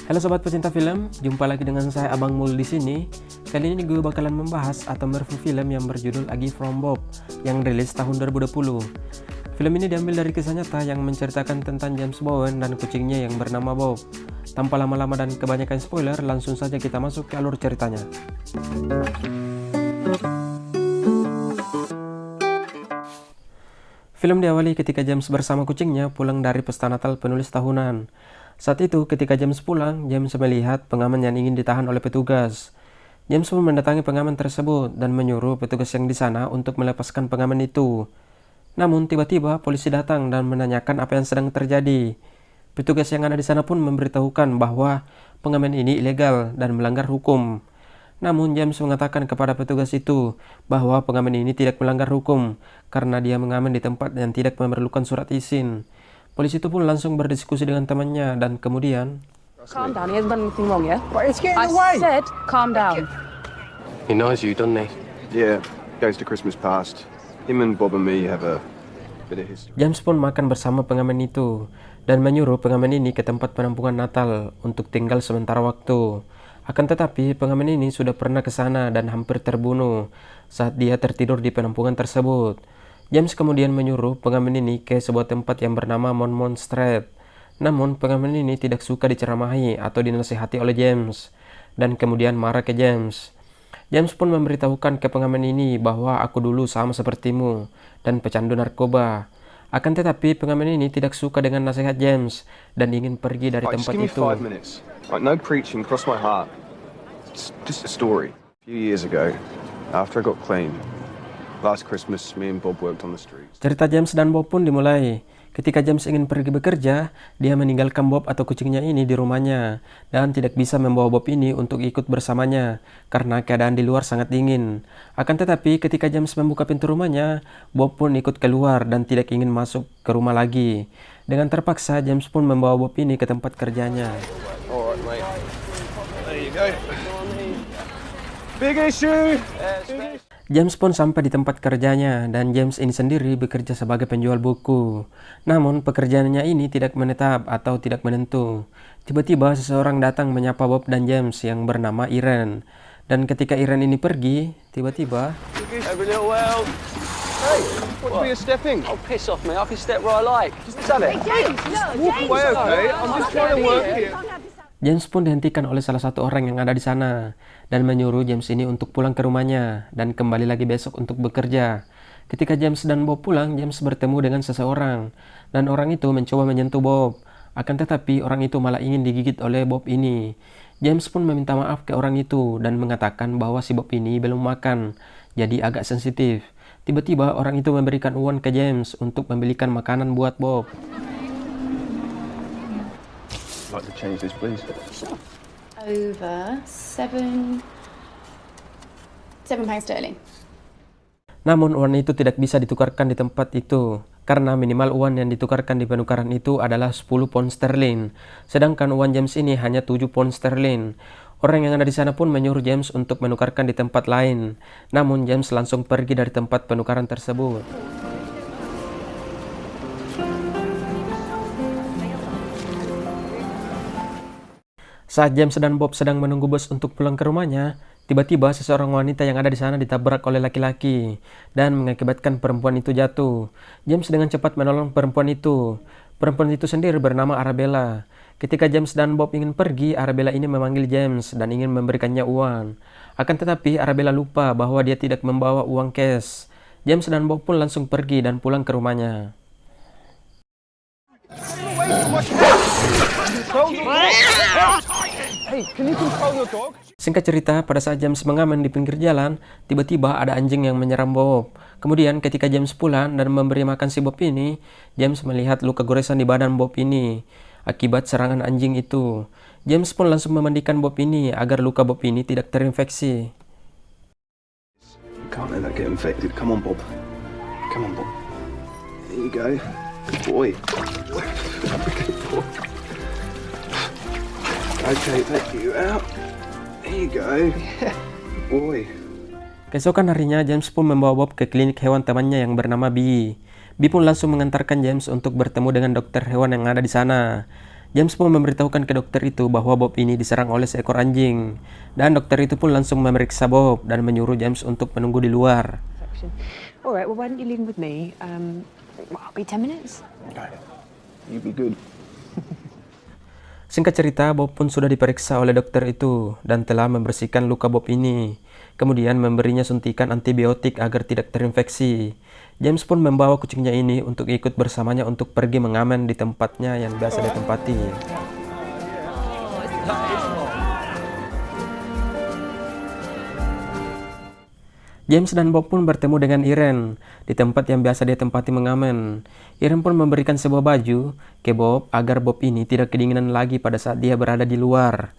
Halo sobat pecinta film, jumpa lagi dengan saya Abang Mul di sini. Kali ini gue bakalan membahas atau mereview film yang berjudul A Gift from Bob yang rilis tahun 2020. Film ini diambil dari kisah nyata yang menceritakan tentang James Bowen dan kucingnya yang bernama Bob. Tanpa lama-lama dan kebanyakan spoiler, langsung saja kita masuk ke alur ceritanya. Film diawali ketika James bersama kucingnya pulang dari pesta Natal penulis tahunan. Saat itu, ketika James pulang, James melihat pengaman yang ingin ditahan oleh petugas. James pun mendatangi pengaman tersebut dan menyuruh petugas yang di sana untuk melepaskan pengaman itu. Namun, tiba-tiba polisi datang dan menanyakan apa yang sedang terjadi. Petugas yang ada di sana pun memberitahukan bahwa pengaman ini ilegal dan melanggar hukum. Namun, James mengatakan kepada petugas itu bahwa pengaman ini tidak melanggar hukum karena dia mengamen di tempat yang tidak memerlukan surat izin. Polisi itu pun langsung berdiskusi dengan temannya dan kemudian, Calm down, he hasn't done anything wrong, yeah? But it's getting I away. said calm down. He knows you, doesn't he? Yeah, goes to Christmas past. Him and Bob and me have a bit of history. James pun makan bersama pengamen itu dan menyuruh pengamen ini ke tempat penampungan Natal untuk tinggal sementara waktu. Akan tetapi pengamen ini sudah pernah ke sana dan hampir terbunuh saat dia tertidur di penampungan tersebut. James kemudian menyuruh pengamen ini ke sebuah tempat yang bernama Monmouth Street. Namun pengamen ini tidak suka diceramahi atau dinasihati oleh James dan kemudian marah ke James. James pun memberitahukan ke pengamen ini bahwa aku dulu sama sepertimu dan pecandu narkoba. Akan tetapi pengamen ini tidak suka dengan nasihat James dan ingin pergi dari Just tempat give me itu. 5 minutes. No preaching, cross my heart. It's just a story. A few years ago, after I got clean, last Christmas, me and Bob worked on the streets. Cerita James dan Bob pun dimulai. Ketika James ingin pergi bekerja, dia meninggalkan Bob atau kucingnya ini di rumahnya dan tidak bisa membawa Bob ini untuk ikut bersamanya karena keadaan di luar sangat dingin. Akan tetapi ketika James membuka pintu rumahnya, Bob pun ikut keluar dan tidak ingin masuk ke rumah lagi. Dengan terpaksa, James pun membawa Bob ini ke tempat kerjanya. Alright, mate. There you go. Big issue! James pun sampai di tempat kerjanya dan James ini sendiri bekerja sebagai penjual buku. Namun pekerjaannya ini tidak menetap atau tidak menentu. Tiba-tiba seseorang datang menyapa Bob dan James yang bernama Irene. Dan ketika Irene ini pergi, tiba-tiba Every little while. Hey, what are you stepping? Oh, piss off me. I can step where I like. Just have it. Walk away, okay? I'm just trying to work here. James pun dihentikan oleh salah satu orang yang ada di sana dan menyuruh James ini untuk pulang ke rumahnya dan kembali lagi besok untuk bekerja. Ketika James dan Bob pulang, James bertemu dengan seseorang dan orang itu mencoba menyentuh Bob. Akan tetapi orang itu malah ingin digigit oleh Bob ini. James pun meminta maaf ke orang itu dan mengatakan bahwa si Bob ini belum makan, jadi agak sensitif. Tiba-tiba orang itu memberikan uang ke James untuk membelikan makanan buat Bob. I'd like to change this, please. Over £7 sterling. Namun uang itu tidak bisa ditukarkan di tempat itu karena minimal uang yang ditukarkan di penukaran itu adalah 10 pound sterling, sedangkan uang James ini hanya 7 pound sterling. Orang yang ada di sana pun menyuruh James untuk menukarkan di tempat lain, namun James langsung pergi dari tempat penukaran tersebut. Saat James dan Bob sedang menunggu bus untuk pulang ke rumahnya, tiba-tiba seseorang wanita yang ada di sana ditabrak oleh laki-laki dan mengakibatkan perempuan itu jatuh. James dengan cepat menolong perempuan itu. Perempuan itu sendiri bernama Arabella. Ketika James dan Bob ingin pergi, Arabella ini memanggil James dan ingin memberikannya uang. Akan tetapi Arabella lupa bahwa dia tidak membawa uang cash. James dan Bob pun langsung pergi dan pulang ke rumahnya. Hey, can you control your dog? Singkat cerita, pada saat James mengamen di pinggir jalan, tiba-tiba ada anjing yang menyerang Bob. Kemudian ketika James pulang dan memberi makan si Bob ini, James melihat luka goresan di badan Bob ini akibat serangan anjing itu. James pun langsung memandikan Bob ini agar luka Bob ini tidak terinfeksi. You can't let that get infected. Come on, Bob. Come on, Bob. There you go. Good boy. Good boy. Okay, take you out. There you go. Yeah. Good boy. Keesokan harinya, James pun membawa Bob ke klinik hewan temannya yang bernama Bee. Bee pun langsung mengantarkan James untuk bertemu dengan dokter hewan yang ada di sana. James pun memberitahukan ke dokter itu bahwa Bob ini diserang oleh seekor anjing, dan dokter itu pun langsung memeriksa Bob dan menyuruh James untuk menunggu di luar. All right, well, why don't you leave with me? I'll be 10 minutes. You be good. Singkat cerita, Bob pun sudah diperiksa oleh dokter itu dan telah membersihkan luka Bob ini. Kemudian memberinya suntikan antibiotik agar tidak terinfeksi. James pun membawa kucingnya ini untuk ikut bersamanya untuk pergi mengamen di tempatnya yang biasa dia tempati. James dan Bob pun bertemu dengan Irene di tempat yang biasa dia tempati mengamen. Irene pun memberikan sebuah baju ke Bob agar Bob ini tidak kedinginan lagi pada saat dia berada di luar.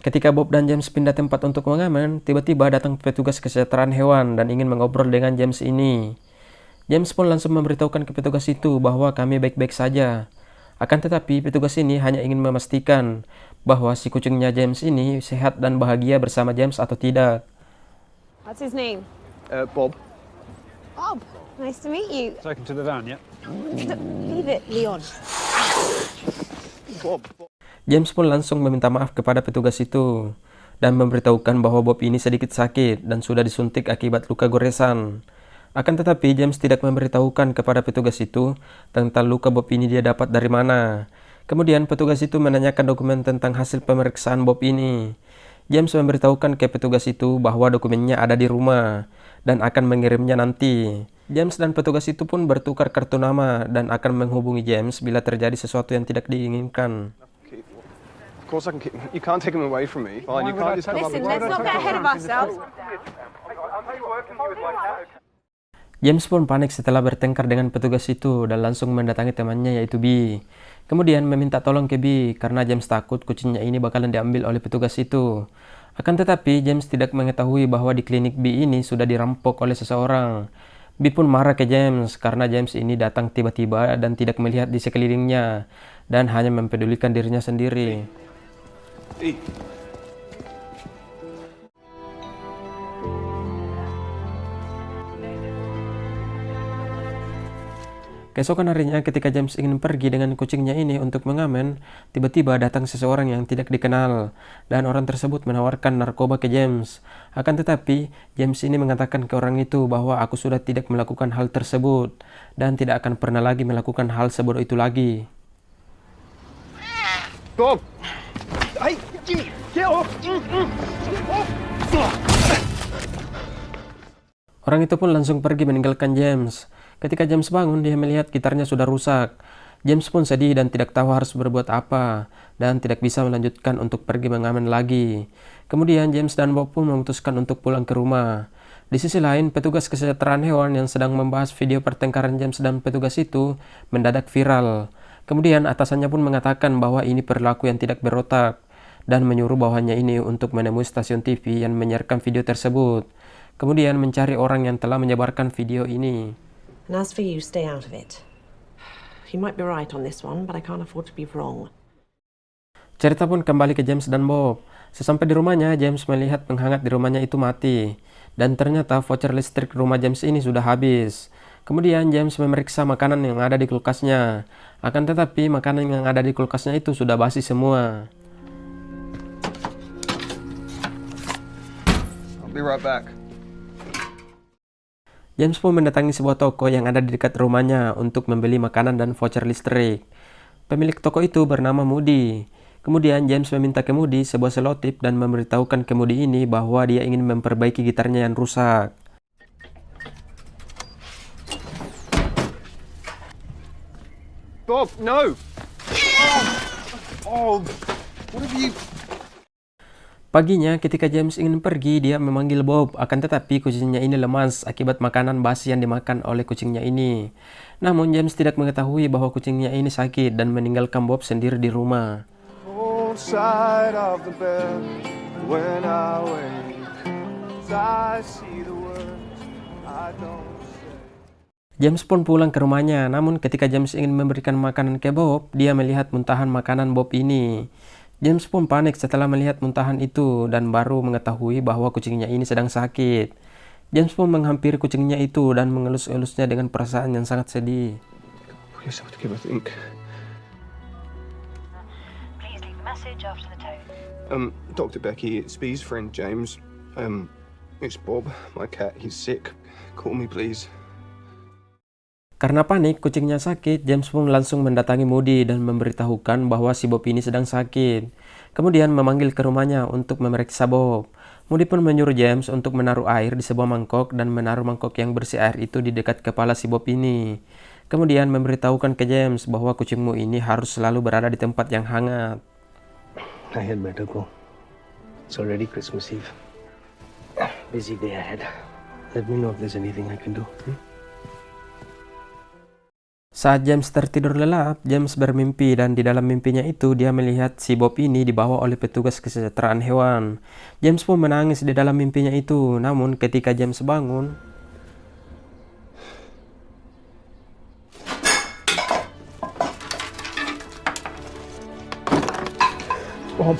Ketika Bob dan James pindah tempat untuk mengamen, tiba-tiba datang petugas kesejahteraan hewan dan ingin mengobrol dengan James ini. James pun langsung memberitahukan ke petugas itu bahwa kami baik-baik saja. Akan tetapi petugas ini hanya ingin memastikan bahwa si kucingnya James ini sehat dan bahagia bersama James atau tidak. What's his name? Bob. Bob. Nice to meet you. Take him to the van, yeah? Leave it, Leon. Bob. James pun langsung meminta maaf kepada petugas itu dan memberitahukan bahwa Bob ini sedikit sakit dan sudah disuntik akibat luka goresan. Akan tetapi James tidak memberitahukan kepada petugas itu tentang luka Bob ini dia dapat dari mana. Kemudian petugas itu menanyakan dokumen tentang hasil pemeriksaan Bob ini. James memberitahukan ke petugas itu bahwa dokumennya ada di rumah dan akan mengirimnya nanti. James dan petugas itu pun bertukar kartu nama dan akan menghubungi James bila terjadi sesuatu yang tidak diinginkan. Of course I can keep. You can't take him away from me. Fine, you can't just come up Listen, and... let's not get ahead of ourselves. James pun panik setelah bertengkar dengan petugas itu dan langsung mendatangi temannya yaitu B. Kemudian meminta tolong ke B karena James takut kucingnya ini bakalan diambil oleh petugas itu. Akan tetapi James tidak mengetahui bahwa di klinik B ini sudah dirampok oleh seseorang. B pun marah ke James karena James ini datang tiba-tiba dan tidak melihat di sekelilingnya dan hanya mempedulikan dirinya sendiri. Keesokan harinya ketika James ingin pergi dengan kucingnya ini untuk mengamen, tiba-tiba datang seseorang yang tidak dikenal dan orang tersebut menawarkan narkoba ke James. Akan tetapi, James ini mengatakan ke orang itu bahwa aku sudah tidak melakukan hal tersebut dan tidak akan pernah lagi melakukan hal sebodoh itu lagi. Bob! Hey, Jimmy! Get off! Orang itu pun langsung pergi meninggalkan James. Ketika James bangun, dia melihat gitarnya sudah rusak. James pun sedih dan tidak tahu harus berbuat apa, dan tidak bisa melanjutkan untuk pergi mengamen lagi. Kemudian James dan Bob pun memutuskan untuk pulang ke rumah. Di sisi lain, petugas kesejahteraan hewan yang sedang membahas video pertengkaran James dan petugas itu mendadak viral. Kemudian atasannya pun mengatakan bahwa ini perilaku yang tidak berotak, dan menyuruh bawahannya ini untuk menemui stasiun TV yang menyiarkan video tersebut. Kemudian mencari orang yang telah menyebarkan video ini. And as for you, stay out of it. You might be right on this one, but I can't afford to be wrong. Cerita pun kembali ke James dan Bob. Sesampai di rumahnya, James melihat penghangat di rumahnya itu mati. Dan ternyata voucher listrik rumah James ini sudah habis. Kemudian James memeriksa makanan yang ada di kulkasnya. Akan tetapi makanan yang ada di kulkasnya itu sudah basi semua. I'll be right back. James pun mendatangi sebuah toko yang ada di dekat rumahnya untuk membeli makanan dan voucher listrik. Pemilik toko itu bernama Moody. Kemudian James meminta ke Moody sebuah selotip dan memberitahukan ke Moody ini bahwa dia ingin memperbaiki gitarnya yang rusak. Bob, no! Oh, what have you... Paginya, ketika James ingin pergi, dia memanggil Bob. Akan tetapi kucingnya ini lemas akibat makanan basi yang dimakan oleh kucingnya ini. Namun James tidak mengetahui bahwa kucingnya ini sakit dan meninggalkan Bob sendiri di rumah. Side of the bed when I wake, I see the words I don't say. James pun pulang ke rumahnya. Namun ketika James ingin memberikan makanan ke Bob, dia melihat muntahan makanan Bob ini. James pun panik setelah melihat muntahan itu dan baru mengetahui bahwa kucingnya ini sedang sakit. James pun menghampiri kucingnya itu dan mengelus-elusnya dengan perasaan yang sangat sedih. Pull yourself together, think. Please leave a message after the tone. Dr. Becky, it's Bee's friend James. It's Bob, my cat. He's sick. Call me, please. Karena panik kucingnya sakit, James pun langsung mendatangi Moody dan memberitahukan bahwa si Bob ini sedang sakit. Kemudian memanggil ke rumahnya untuk memeriksa Bob. Moody pun menyuruh James untuk menaruh air di sebuah mangkok dan menaruh mangkok yang bersih air itu di dekat kepala si Bob ini. Kemudian memberitahukan ke James bahwa kucingmu ini harus selalu berada di tempat yang hangat. I had better go. It's already Christmas Eve. Busy day ahead. Let me know if there's anything I can do. Saat James tertidur lelap, James bermimpi dan di dalam mimpinya itu dia melihat si Bob ini dibawa oleh petugas kesejahteraan hewan. James pun menangis di dalam mimpinya itu, namun ketika James bangun, Bob.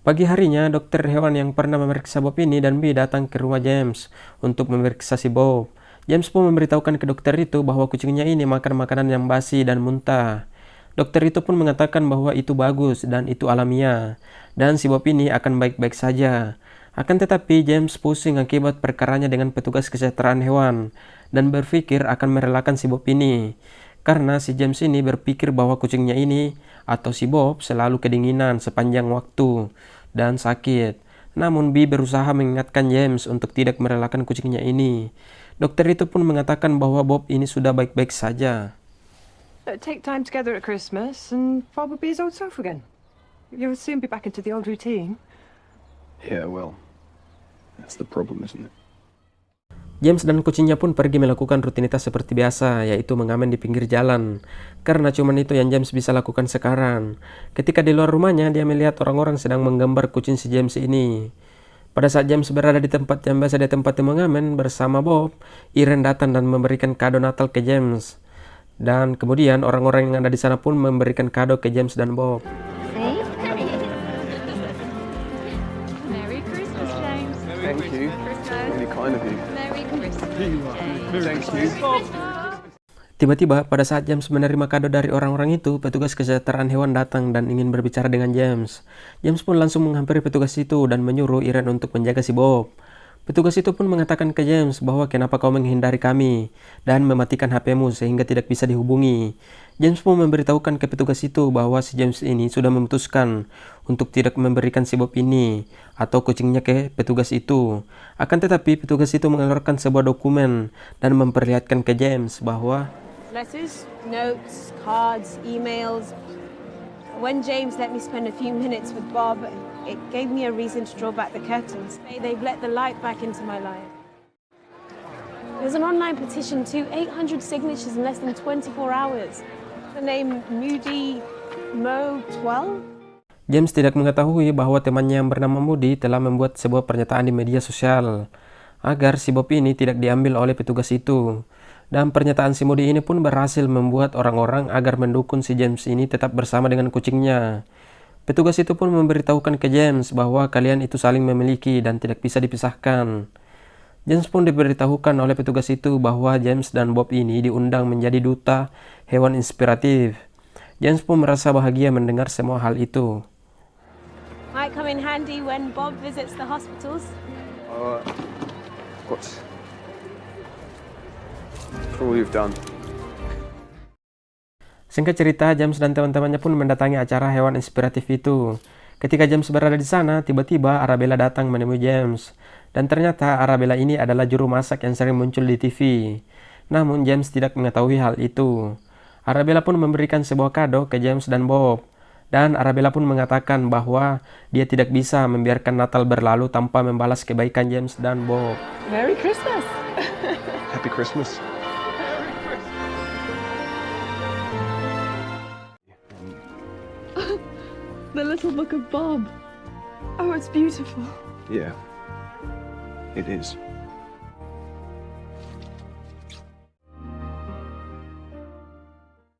pagi harinya dokter hewan yang pernah memeriksa Bob ini dan Bee datang ke rumah James untuk memeriksa si Bob. James pun memberitahukan ke dokter itu bahwa kucingnya ini makan makanan yang basi dan muntah. Dokter itu pun mengatakan bahwa itu bagus dan itu alamiah, dan si Bob ini akan baik-baik saja. Akan tetapi James pusing akibat perkaranya dengan petugas kesejahteraan hewan dan berpikir akan merelakan si Bob ini. Karena si James ini berpikir bahwa kucingnya ini atau si Bob selalu kedinginan sepanjang waktu dan sakit. Namun Bee berusaha mengingatkan James untuk tidak merelakan kucingnya ini. Dokter itu pun mengatakan bahwa Bob ini sudah baik-baik saja. Take time together at Christmas and Bob will be his old self again. You'll soon be back into the old routine. Yeah, well, that's the problem, isn't it? James dan kucingnya pun pergi melakukan rutinitas seperti biasa, yaitu mengamen di pinggir jalan. Karena cuman itu yang James bisa lakukan sekarang. Ketika di luar rumahnya, dia melihat orang-orang sedang menggambar kucing si James ini. Pada saat James berada di tempat yang biasa dia tempati mengamen bersama Bob, Irene datang dan memberikan kado Natal ke James. Dan kemudian orang-orang yang ada di sana pun memberikan kado ke James dan Bob. Merry Christmas, James. Thank you. Really kind of you. Merry Christmas. Thank you. Tiba-tiba pada saat James menerima kado dari orang-orang itu, petugas kesejahteraan hewan datang dan ingin berbicara dengan James. James pun langsung menghampiri petugas itu dan menyuruh Irene untuk menjaga si Bob. Petugas itu pun mengatakan ke James bahwa kenapa kau menghindari kami dan mematikan HP-mu sehingga tidak bisa dihubungi. James pun memberitahukan ke petugas itu bahwa si James ini sudah memutuskan untuk tidak memberikan si Bob ini atau kucingnya ke petugas itu. Akan tetapi petugas itu mengeluarkan sebuah dokumen dan memperlihatkan ke James bahwa letters, notes, cards, emails. When James let me spend a few minutes with Bob, it gave me a reason to draw back the curtains. They've let the light back into my life. There's an online petition to 800 signatures in less than 24 hours. The name Moody Mo 12. James tidak mengetahui bahwa temannya yang bernama Moody telah membuat sebuah pernyataan di media sosial agar si Bob ini tidak diambil oleh petugas itu. Dan pernyataan si Moody ini pun berhasil membuat orang-orang agar mendukung si James ini tetap bersama dengan kucingnya. Petugas itu pun memberitahukan ke James bahwa kalian itu saling memiliki dan tidak bisa dipisahkan. James pun diberitahukan oleh petugas itu bahwa James dan Bob ini diundang menjadi duta hewan inspiratif. James pun merasa bahagia mendengar semua hal itu. Might come in handy when Bob visits the hospitals. What? For all you've done. Singkat cerita, James dan teman-temannya pun mendatangi acara hewan inspiratif itu. Ketika James berada di sana, tiba-tiba Arabella datang menemui James. Dan ternyata Arabella ini adalah juru masak yang sering muncul di TV. Namun James tidak mengetahui hal itu. Arabella pun memberikan sebuah kado ke James dan Bob. Dan Arabella pun mengatakan bahwa dia tidak bisa membiarkan Natal berlalu tanpa membalas kebaikan James dan Bob. Merry Christmas. Happy Christmas. The little book of Bob. Oh, it's beautiful. Yeah, it is.